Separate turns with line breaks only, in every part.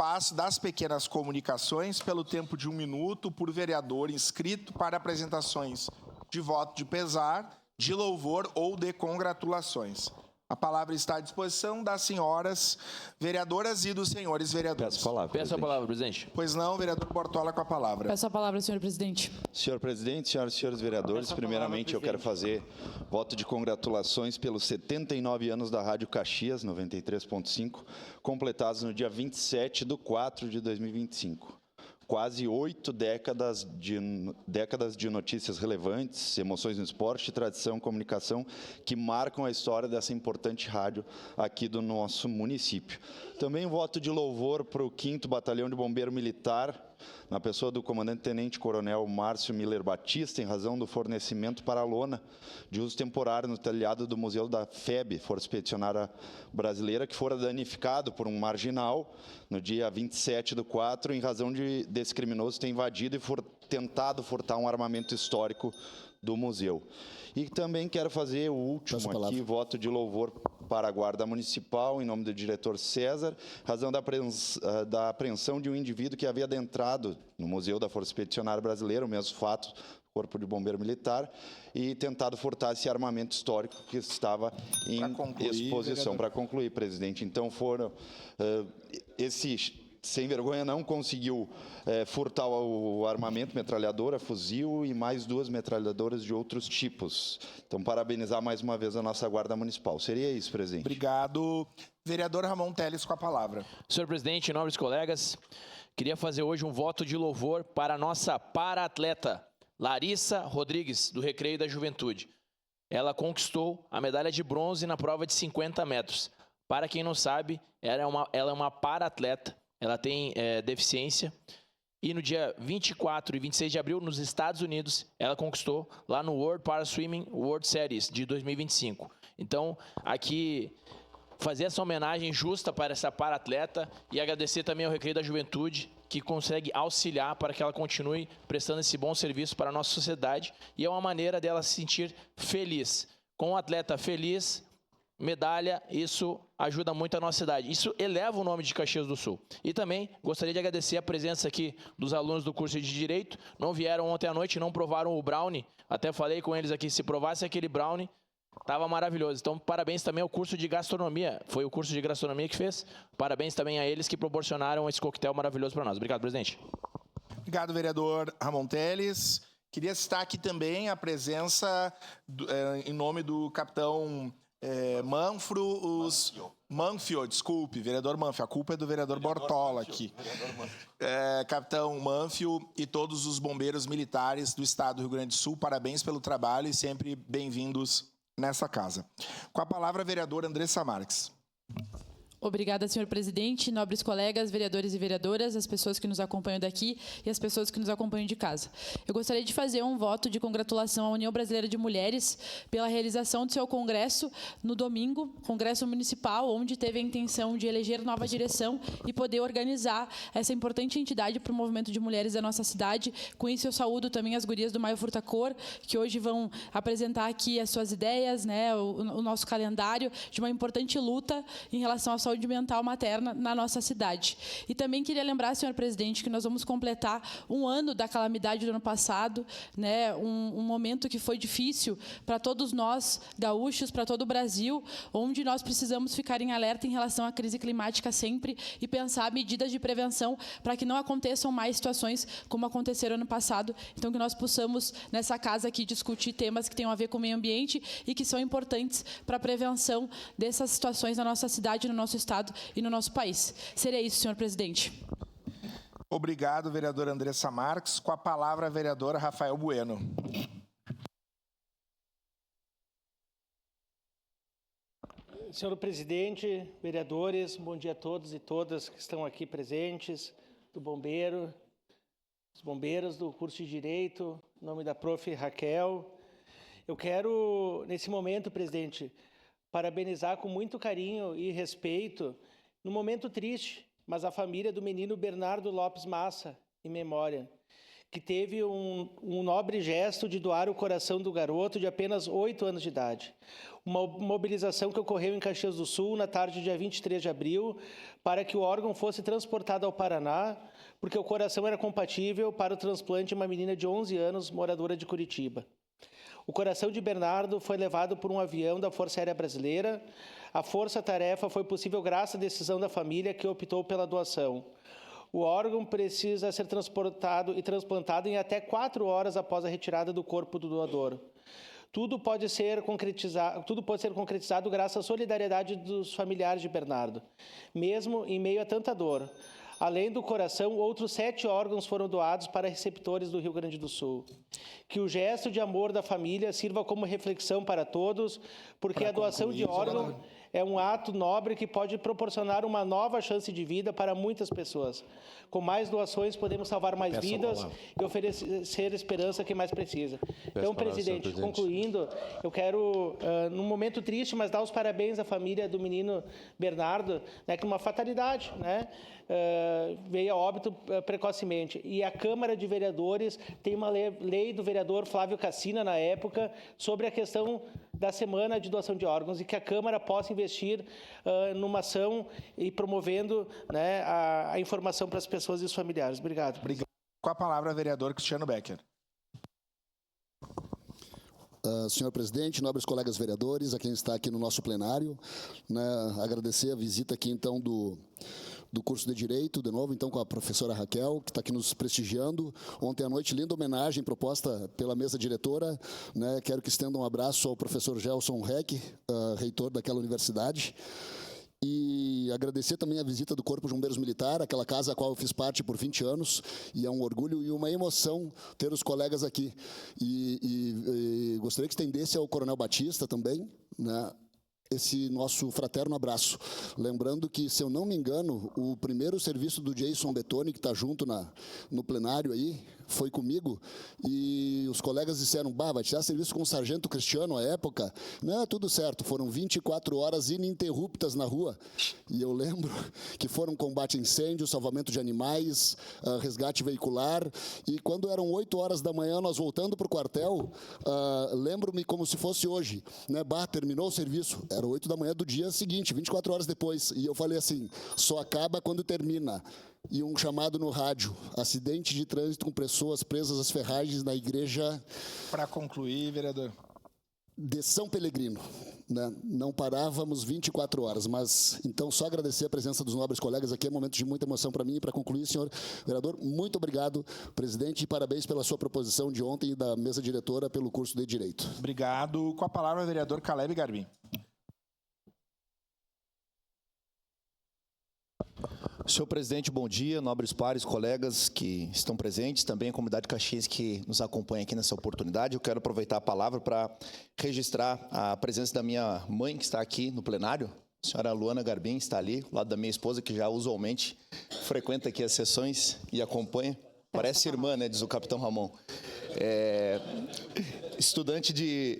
espaço das pequenas comunicações pelo tempo de 1 minuto por vereador inscrito para apresentações de voto de pesar, de louvor ou de congratulações. A palavra está à disposição das senhoras vereadoras e dos senhores vereadores.
Peço a palavra, presidente.
Pois não, vereador Bortola com a palavra.
Peço a palavra, senhor presidente.
Senhor presidente, senhoras e senhores vereadores, primeiramente eu quero fazer voto de congratulações pelos 79 anos da Rádio Caxias, 93.5, completados no dia 27/4 de 2025. Quase 8 décadas de notícias relevantes, emoções no esporte, tradição, comunicação, que marcam a história dessa importante rádio aqui do nosso município. Também voto de louvor para o 5º Batalhão de Bombeiro Militar, na pessoa do comandante-tenente coronel Márcio Miller Batista, em razão do fornecimento para a lona de uso temporário no telhado do Museu da FEB, Força Expedicionária Brasileira, que fora danificado por um marginal no dia 27/4, em razão desse criminoso ter invadido e tentado furtar um armamento histórico do museu. E também quero fazer o último aqui, voto de louvor para a Guarda Municipal, em nome do diretor César, razão da apreensão de um indivíduo que havia adentrado no Museu da Força Expedicionária Brasileira, o mesmo fato, Corpo de Bombeiro Militar, e tentado furtar esse armamento histórico que estava em exposição. Para concluir, presidente, então foram esse sem vergonha não conseguiu furtar o armamento, metralhadora, fuzil e mais 2 metralhadoras de outros tipos. Então, parabenizar mais uma vez a nossa Guarda Municipal. Seria isso, presidente.
Obrigado. Vereador Ramon Teles com a palavra.
Senhor presidente, nobres colegas, queria fazer hoje um voto de louvor para a nossa para-atleta Larissa Rodrigues, do Recreio da Juventude. Ela conquistou a medalha de bronze na prova de 50 metros. Para quem não sabe, ela é uma para-atleta. Ela tem deficiência e no dia 24 e 26 de abril, nos Estados Unidos, ela conquistou lá no World Para Swimming World Series de 2025. Então, aqui, fazer essa homenagem justa para essa para-atleta e agradecer também ao Recreio da Juventude, que consegue auxiliar para que ela continue prestando esse bom serviço para a nossa sociedade, e é uma maneira dela se sentir feliz. Com um atleta feliz, medalha, isso ajuda muito a nossa cidade. Isso eleva o nome de Caxias do Sul. E também gostaria de agradecer a presença aqui dos alunos do curso de Direito. Não vieram ontem à noite, não provaram o brownie. Até falei com eles aqui, se provasse aquele brownie, estava maravilhoso. Então, parabéns também ao curso de gastronomia. Foi o curso de gastronomia que fez. Parabéns também a eles que proporcionaram esse coquetel maravilhoso para nós. Obrigado, presidente.
Obrigado, vereador Ramon Teles. Queria citar aqui também a presença, em nome do capitão Manfio, desculpe, vereador Manfio, a culpa é do vereador Bortola aqui. Capitão Manfio e todos os bombeiros militares do estado do Rio Grande do Sul, parabéns pelo trabalho e sempre bem-vindos nessa casa. Com a palavra, a vereadora Andressa Marques.
Obrigada, senhor presidente, nobres colegas, vereadores e vereadoras, as pessoas que nos acompanham daqui e as pessoas que nos acompanham de casa. Eu gostaria de fazer um voto de congratulação à União Brasileira de Mulheres pela realização do seu congresso no domingo, congresso municipal, onde teve a intenção de eleger nova direção e poder organizar essa importante entidade para o movimento de mulheres da nossa cidade. Com isso, eu saúdo também as gurias do Maio Furtacor, que hoje vão apresentar aqui as suas ideias, né, o nosso calendário de uma importante luta em relação à saúde mental materna na nossa cidade. E também queria lembrar, senhor presidente, que nós vamos completar 1 ano da calamidade do ano passado, né, um momento que foi difícil para todos nós, gaúchos, para todo o Brasil, onde nós precisamos ficar em alerta em relação à crise climática sempre e pensar medidas de prevenção para que não aconteçam mais situações como aconteceram ano passado. Então, que nós possamos, nessa casa aqui, discutir temas que tenham a ver com o meio ambiente e que são importantes para a prevenção dessas situações na nossa cidade, no nosso estado e no nosso país. Seria isso, senhor presidente.
Obrigado, vereadora Andressa Marques. Com a palavra, a vereadora Rafael Bueno.
Senhor presidente, vereadores, bom dia a todos e todas que estão aqui presentes, do bombeiro, os bombeiros do curso de Direito, em nome da prof. Raquel. Eu quero, nesse momento, presidente, parabenizar com muito carinho e respeito, no momento triste, mas a família do menino Bernardo Lopes Massa, em memória, que teve um nobre gesto de doar o coração do garoto de apenas 8 anos de idade. Uma mobilização que ocorreu em Caxias do Sul na tarde do dia 23 de abril, para que o órgão fosse transportado ao Paraná, porque o coração era compatível para o transplante de uma menina de 11 anos, moradora de Curitiba. O coração de Bernardo foi levado por um avião da Força Aérea Brasileira. A força-tarefa foi possível graças à decisão da família que optou pela doação. O órgão precisa ser transportado e transplantado em até 4 horas após a retirada do corpo do doador. Tudo pode ser concretizado graças à solidariedade dos familiares de Bernardo, mesmo em meio a tanta dor. Além do coração, outros 7 órgãos foram doados para receptores do Rio Grande do Sul. Que o gesto de amor da família sirva como reflexão para todos, porque a doação de órgão é um ato nobre que pode proporcionar uma nova chance de vida para muitas pessoas. Com mais doações, podemos salvar mais vidas e oferecer esperança a quem mais precisa. Então, presidente, concluindo, eu quero, num momento triste, mas dar os parabéns à família do menino Bernardo, né, que uma fatalidade, né? Veio a óbito precocemente. E a Câmara de Vereadores tem uma lei do vereador Flávio Cassina, na época, sobre a questão da semana de doação de órgãos, e que a Câmara possa investir numa ação e promovendo, né, a informação para as pessoas e os familiares. Obrigado.
Obrigado. Com a palavra, vereador Cristiano Becker.
Senhor presidente, nobres colegas vereadores, a quem está aqui no nosso plenário, né, agradecer a visita aqui, então, do curso de Direito, de novo, então, com a professora Raquel, que está aqui nos prestigiando. Ontem à noite, linda homenagem proposta pela mesa diretora, né? Quero que estenda um abraço ao professor Gelson Reck, reitor daquela universidade. E agradecer também a visita do Corpo de Bombeiros Militar, aquela casa a qual eu fiz parte por 20 anos, e é um orgulho e uma emoção ter os colegas aqui. E gostaria que estendesse ao Coronel Batista também, né, esse nosso fraterno abraço. Lembrando que, se eu não me engano, o primeiro serviço do Jason Betoni, que está junto no plenário aí, foi comigo, e os colegas disseram, vai tirar serviço com o Sargento Cristiano à época? Não, tudo certo, foram 24 horas ininterruptas na rua, e eu lembro que foram combate a incêndio, salvamento de animais, resgate veicular, e quando eram 8 horas da manhã, nós voltando para o quartel, lembro-me como se fosse hoje, né? Terminou o serviço, era 8 da manhã do dia seguinte, 24 horas depois, e eu falei assim, só acaba quando termina. E um chamado no rádio, acidente de trânsito com pessoas presas às ferragens na igreja...
Para concluir, vereador.
De São Pelegrino, né? Não parávamos 24 horas, mas então só agradecer a presença dos nobres colegas aqui, é um momento de muita emoção para mim. E para concluir, senhor vereador, muito obrigado, presidente, e parabéns pela sua proposição de ontem e da mesa diretora pelo curso de Direito.
Obrigado. Com a palavra, vereador Caleb Garbim.
Senhor presidente, bom dia, nobres pares, colegas que estão presentes, também a comunidade caxiense que nos acompanha aqui nessa oportunidade. Eu quero aproveitar a palavra para registrar a presença da minha mãe, que está aqui no plenário. A senhora Luana Garbim está ali, ao lado da minha esposa, que já usualmente frequenta aqui as sessões e acompanha. Parece irmã, né, diz o capitão Ramon. Estudante de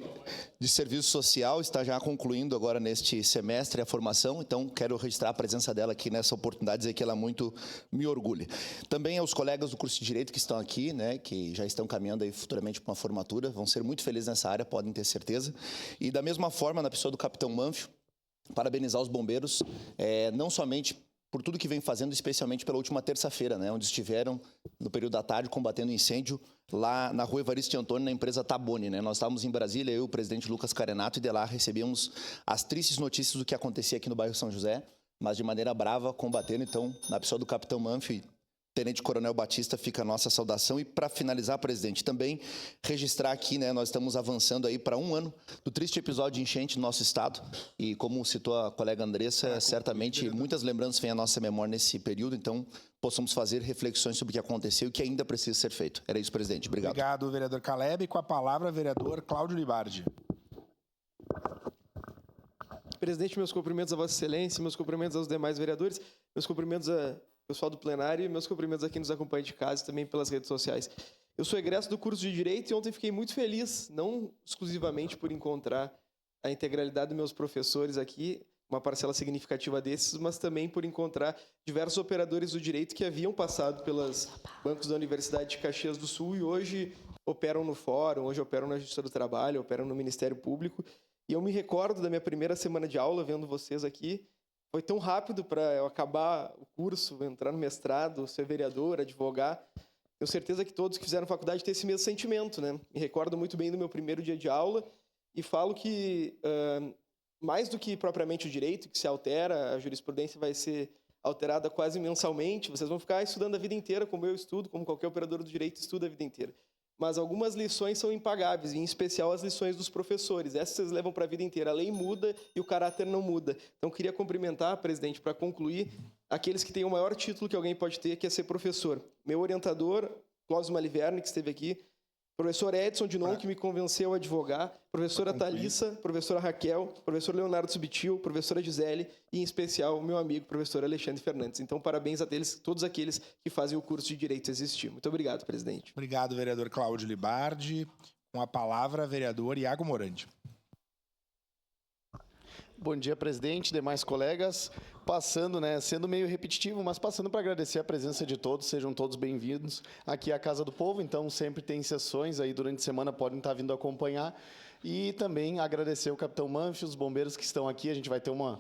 serviço social, está já concluindo agora neste semestre a formação, então quero registrar a presença dela aqui nessa oportunidade, dizer que ela muito me orgulha. Também aos colegas do curso de Direito que estão aqui, né, que já estão caminhando aí futuramente para uma formatura, vão ser muito felizes nessa área, podem ter certeza. E da mesma forma, na pessoa do capitão Manfio, parabenizar os bombeiros, não somente por tudo que vem fazendo, especialmente pela última terça-feira, né, onde estiveram, no período da tarde, combatendo incêndio lá na rua Evaristo Antônio, na empresa Taboni, né? Nós estávamos em Brasília, eu e o presidente Lucas Carenato, e de lá recebíamos as tristes notícias do que acontecia aqui no bairro São José, mas de maneira brava, combatendo. Então, na pessoa do capitão Manfio, Tenente Coronel Batista, fica a nossa saudação. E para finalizar, presidente, também registrar aqui, né, nós estamos avançando aí para 1 ano do triste episódio de enchente no nosso estado. E como citou a colega Andressa, certamente muitas lembranças vêm à nossa memória nesse período, então possamos fazer reflexões sobre o que aconteceu e o que ainda precisa ser feito. Era isso, presidente. Obrigado.
Obrigado, vereador Caleb. Com a palavra, vereador Cláudio Libardi.
Presidente, meus cumprimentos a Vossa Excelência, meus cumprimentos aos demais vereadores, meus cumprimentos ao pessoal do plenário e meus cumprimentos a quem nos acompanha de casa e também pelas redes sociais. Eu sou egresso do curso de Direito e ontem fiquei muito feliz, não exclusivamente por encontrar a integralidade dos meus professores aqui, uma parcela significativa desses, mas também por encontrar diversos operadores do direito que haviam passado pelos bancos da Universidade de Caxias do Sul e hoje operam no Fórum, hoje operam na Justiça do Trabalho, operam no Ministério Público. E eu me recordo da minha primeira semana de aula, vendo vocês aqui. Foi tão rápido para eu acabar o curso, entrar no mestrado, ser vereador, advogar. Tenho certeza que todos que fizeram faculdade têm esse mesmo sentimento, né? Me recordo muito bem do meu primeiro dia de aula e falo que, mais do que propriamente o direito, que se altera, a jurisprudência vai ser alterada quase mensalmente, vocês vão ficar estudando a vida inteira, como eu estudo, como qualquer operador do direito estuda a vida inteira. Mas algumas lições são impagáveis, em especial as lições dos professores. Essas vocês levam para a vida inteira. A lei muda e o caráter não muda. Então, queria cumprimentar, presidente, para concluir, aqueles que têm o maior título que alguém pode ter, que é ser professor. Meu orientador, Clóvis Maliverne, que esteve aqui, professor Edson Dinon, que me convenceu a advogar, professora Thalissa, professora Raquel, professor Leonardo Subitil, professora Gisele e, em especial, o meu amigo, professor Alexandre Fernandes. Então, parabéns a todos aqueles que fazem o curso de Direito existir. Muito obrigado, presidente.
Obrigado, vereador Cláudio Libardi. Com a palavra, vereador Iago Morandi.
Bom dia, presidente, demais colegas. Passando, sendo meio repetitivo, mas passando para agradecer a presença de todos, sejam todos bem-vindos aqui à Casa do Povo. Então, sempre tem sessões aí durante a semana, podem estar vindo acompanhar. E também agradecer o capitão Manfio, os bombeiros que estão aqui. A gente vai ter uma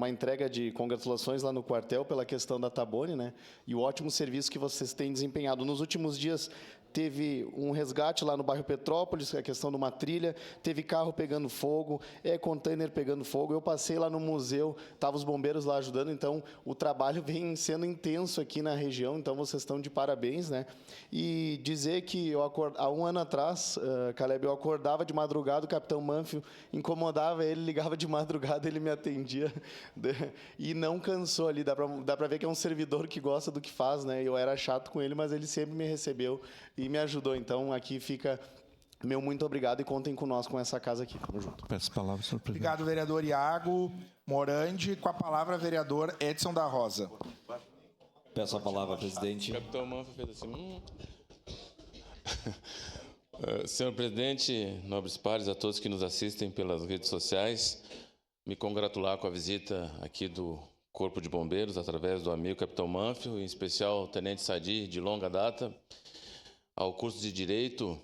entrega de congratulações lá no quartel pela questão da Tabone, e o ótimo serviço que vocês têm desempenhado. Nos últimos dias, teve um resgate lá no bairro Petrópolis, a questão de uma trilha, teve carro pegando fogo, container pegando fogo. Eu passei lá no museu, estavam os bombeiros lá ajudando, então o trabalho vem sendo intenso aqui na região, então vocês estão de parabéns, E dizer que há um ano atrás, Caleb, eu acordava de madrugada, o capitão Manfio incomodava ele, ligava de madrugada, ele me atendia, e não cansou ali, dá para ver que é um servidor que gosta do que faz, Eu era chato com ele, mas ele sempre me recebeu e me ajudou. Então, aqui fica meu muito obrigado e contem conosco com essa casa aqui. Tamo junto.
Peço a palavra, senhor presidente.
Obrigado, vereador Iago Morandi. Com a palavra, vereador Edson da Rosa.
Peço a palavra, presidente.
O capitão Manfio fez assim. Senhor presidente, nobres pares, a todos que nos assistem pelas redes sociais, me congratular com a visita aqui do Corpo de Bombeiros, através do amigo capitão Manfio, em especial o tenente Sadi, de longa data, ao curso de Direito,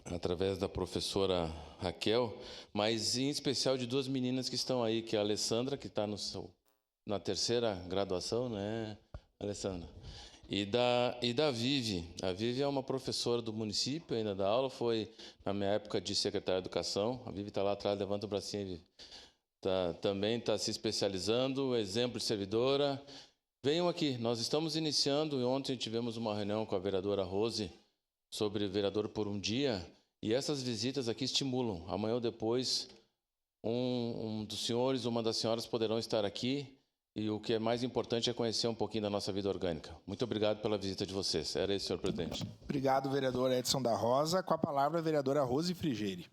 através da professora Raquel, mas em especial de duas meninas que estão aí, que é a Alessandra, que está na terceira graduação, Alessandra? E da Vivi. A Vivi é uma professora do município, ainda dá aula, foi na minha época de secretária de Educação. A Vivi está lá atrás, levanta o bracinho, Vivi. Também está se especializando, exemplo de servidora. Venham aqui, nós estamos iniciando, e ontem tivemos uma reunião com a vereadora Rose sobre vereador por um dia, e essas visitas aqui estimulam. Amanhã ou depois, um dos senhores, uma das senhoras poderão estar aqui, e o que é mais importante é conhecer um pouquinho da nossa vida orgânica. Muito obrigado pela visita de vocês. Era isso, senhor presidente.
Obrigado, vereador Edson da Rosa. Com a palavra, a vereadora Rose Frigeire.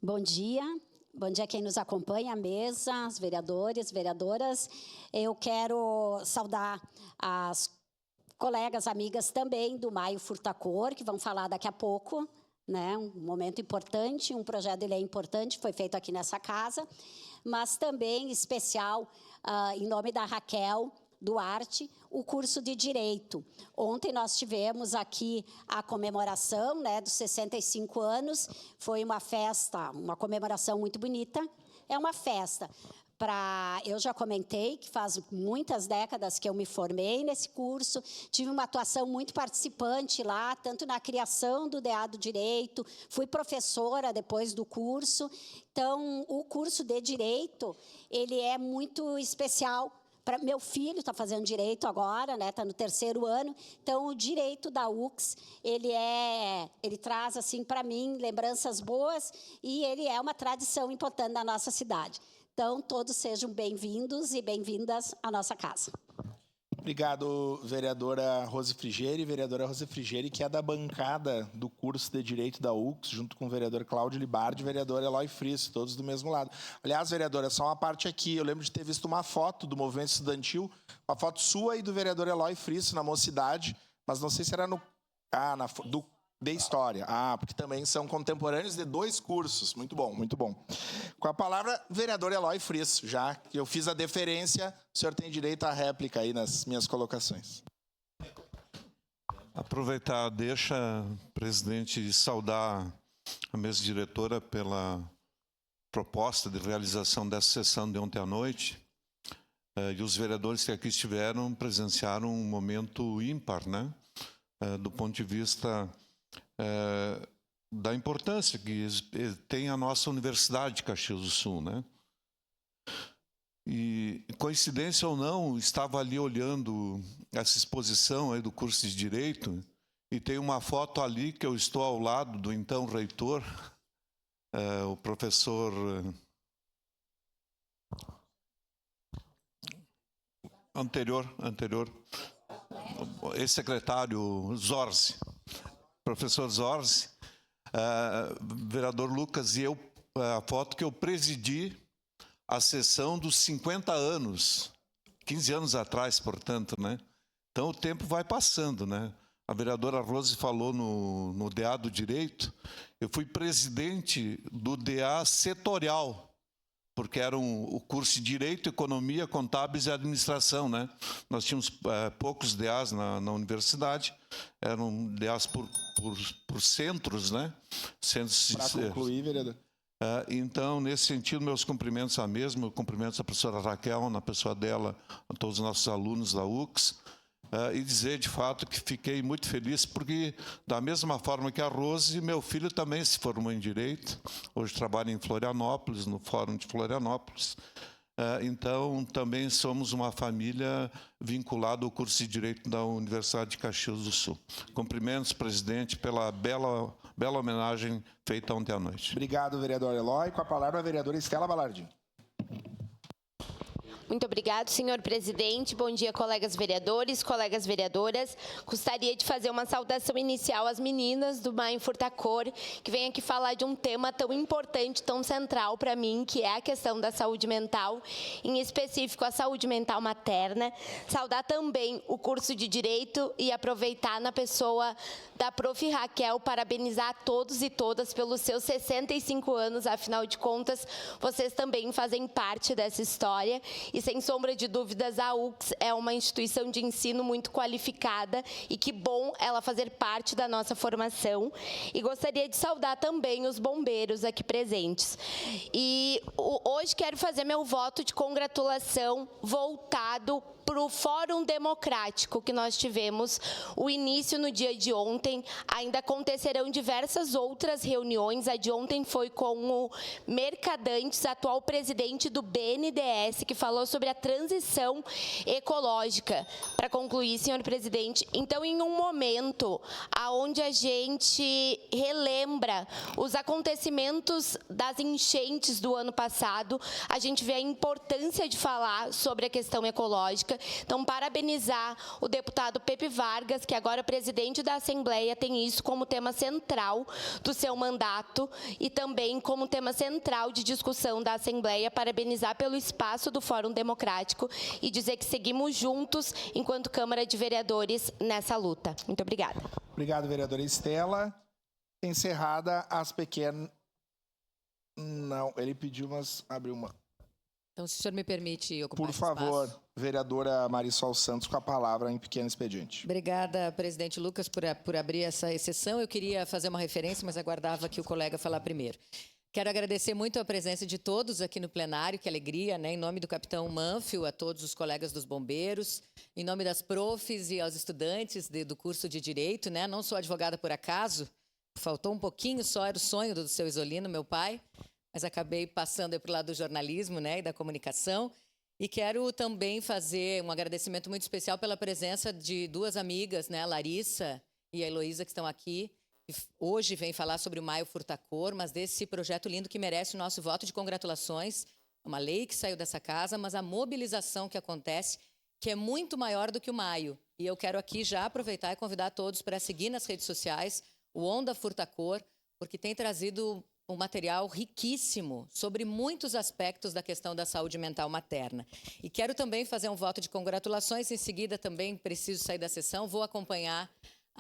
Bom dia. Bom dia a quem nos acompanha, a mesa, os vereadores, vereadoras. Eu quero saudar as colegas, amigas também do Maio Furtacor, que vão falar daqui a pouco, um momento importante, um projeto de lei importante, foi feito aqui nessa casa, mas também especial, em nome da Raquel Duarte, o curso de Direito. Ontem nós tivemos aqui a comemoração dos 65 anos, foi uma festa, uma comemoração muito bonita, é uma festa. Eu já comentei que faz muitas décadas que eu me formei nesse curso, tive uma atuação muito participante lá, tanto na criação do DA do Direito, fui professora depois do curso. Então, o curso de Direito, ele é muito especial. Meu filho está fazendo Direito agora, está no 3º ano, então o Direito da UX, ele traz, assim, para mim, lembranças boas e ele é uma tradição importante da nossa cidade. Então, todos sejam bem-vindos e bem-vindas à nossa casa.
Obrigado, vereadora Rose Frigeire. Vereadora Rose Frigeire, que é da bancada do curso de Direito da UX, junto com o vereador Cláudio Libardi e o vereador Eloy Frisso, todos do mesmo lado. Aliás, vereadora, só uma parte aqui. Eu lembro de ter visto uma foto do movimento estudantil, uma foto sua e do vereador Eloy Frisso na Mocidade, mas não sei se era De História. Ah, porque também são contemporâneos de 2 cursos. Muito bom, muito bom. Com a palavra, vereador Eloy Frias. Já que eu fiz a deferência, o senhor tem direito à réplica aí nas minhas colocações.
Aproveitar a deixa, presidente, e saudar a mesa diretora pela proposta de realização dessa sessão de ontem à noite. E os vereadores que aqui estiveram presenciaram um momento ímpar, né? Do ponto de vista da importância que tem a nossa Universidade de Caxias do Sul, né? E, coincidência ou não, estava ali olhando essa exposição aí do curso de Direito e tem uma foto ali que eu estou ao lado do então reitor, o professor anterior, ex-secretário Zorzi, professor Zorzi, vereador Lucas e eu, a foto que eu presidi a sessão dos 50 anos, 15 anos atrás, portanto, né? Então o tempo vai passando, né? A vereadora Rose falou no DA do Direito, eu fui presidente do DA setorial, porque era o curso de Direito, Economia, Contábeis e Administração, né? Nós tínhamos poucos DAs na universidade, eram DAs por centros, né? Centros.
Para concluir, vereador.
Então, nesse sentido, meus cumprimentos à mesma, cumprimentos à professora Raquel, na pessoa dela, a todos os nossos alunos da UX, e dizer, de fato, que fiquei muito feliz, porque, da mesma forma que a Rose, meu filho também se formou em Direito, hoje trabalha em Florianópolis, no Fórum de Florianópolis. Então, também somos uma família vinculada ao curso de Direito da Universidade de Caxias do Sul. Cumprimentos, presidente, pela bela homenagem feita ontem à noite.
Obrigado, vereador Eloy. Com a palavra, a vereadora Estela Balardi.
Muito obrigado, senhor presidente. Bom dia, colegas vereadores, colegas vereadoras. Gostaria de fazer uma saudação inicial às meninas do Maio Furtacor, que vêm aqui falar de um tema tão importante, tão central para mim, que é a questão da saúde mental, em específico a saúde mental materna. Saudar também o curso de Direito e aproveitar na pessoa da prof. Raquel, parabenizar a todos e todas pelos seus 65 anos, afinal de contas, vocês também fazem parte dessa história. E, sem sombra de dúvidas, a UX é uma instituição de ensino muito qualificada e que bom ela fazer parte da nossa formação. E gostaria de saudar também os bombeiros aqui presentes. E hoje quero fazer meu voto de congratulação voltado para o Fórum Democrático que nós tivemos o início no dia de ontem. Ainda acontecerão diversas outras reuniões. A de ontem foi com o Mercadantes, atual presidente do BNDES, que falou sobre a transição ecológica. Para concluir, senhor presidente, então, em um momento onde a gente relembra os acontecimentos das enchentes do ano passado, a gente vê a importância de falar sobre a questão ecológica. Então, parabenizar o deputado Pepe Vargas, que agora é presidente da Assembleia, tem isso como tema central do seu mandato e também como tema central de discussão da Assembleia. Parabenizar pelo espaço do Fórum Democrático e dizer que seguimos juntos enquanto Câmara de Vereadores nessa luta. Muito obrigada.
Obrigado, vereadora Estela. Encerrada as pequenas... Não, ele pediu, mas abriu uma...
Então, se o senhor me permite ocupar
Por
esse
favor,
espaço.
vereadora Marisol Santos, com a palavra em pequeno expediente.
Obrigada, presidente Lucas, por abrir essa exceção. Eu queria fazer uma referência, mas aguardava que o colega falar primeiro. Quero agradecer muito a presença de todos aqui no plenário, que alegria, né? Em nome do capitão Manfio, a todos os colegas dos bombeiros, em nome das profs e aos estudantes do curso de Direito, né? Não sou advogada por acaso, faltou um pouquinho só, era o sonho do seu Isolino, meu pai, mas acabei passando para o lado do jornalismo, né, e da comunicação. E quero também fazer um agradecimento muito especial pela presença de duas amigas, né, a Larissa e a Heloísa, que estão aqui, que hoje vêm falar sobre o Maio Furtacor, mas desse projeto lindo que merece o nosso voto de congratulações. Uma lei que saiu dessa casa, mas a mobilização que acontece, que é muito maior do que o Maio. E eu quero aqui já aproveitar e convidar todos para seguir nas redes sociais o Onda Furtacor, porque tem trazido um material riquíssimo sobre muitos aspectos da questão da saúde mental materna. E quero também fazer um voto de congratulações. Em seguida, também preciso sair da sessão. Vou acompanhar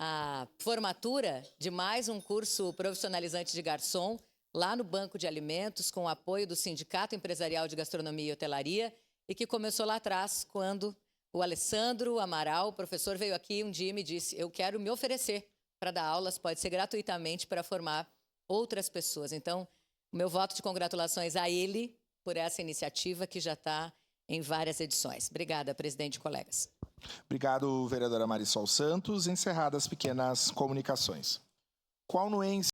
a formatura de mais um curso profissionalizante de garçom lá no Banco de Alimentos, com o apoio do Sindicato Empresarial de Gastronomia e Hotelaria, e que começou lá atrás, quando o Alessandro Amaral, o professor, veio aqui um dia e me disse: eu quero me oferecer para dar aulas, pode ser gratuitamente, para formar outras pessoas. Então, o meu voto de congratulações a ele por essa iniciativa que já está em várias edições. Obrigada, presidente e colegas.
Obrigado, vereadora Marisol Santos. Encerradas as pequenas comunicações. Com a anuência